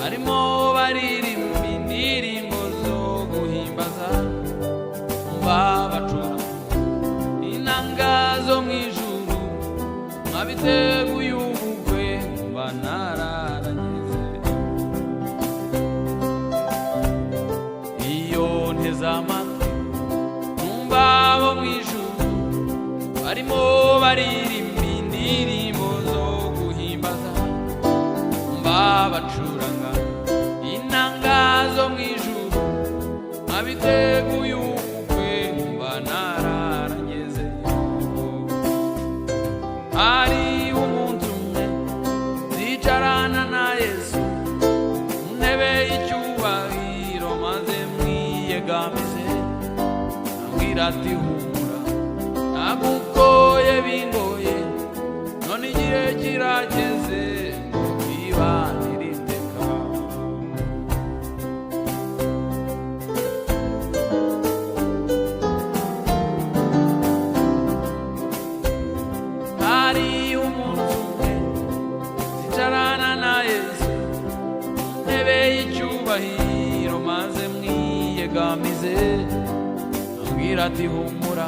barimo baririmba indirimbo zo guhimbaza, bacura inanga zo mu ijuru, mwabiteguye ubukwe mba nararageze. Iyo nteze amatwi numva abo mu ijuru barimo baririmba indirimbo zo guhimbaza, bacuranga inanga zo mu ijuru, mwabiteguye ubukwe mba nararageze. Hari umuntu umwe zicarana na Yesu ku ntebe y'icyubahiro, maze mwiyegamize ambwira ati humura, nagukoye bingoye, none igihe kirageze ngo twibanire iteka. Hari umuntu umwe zicarana na Yesu ku ntebe y'icyubahiro, maze mwiyegamize ambwira ati humura,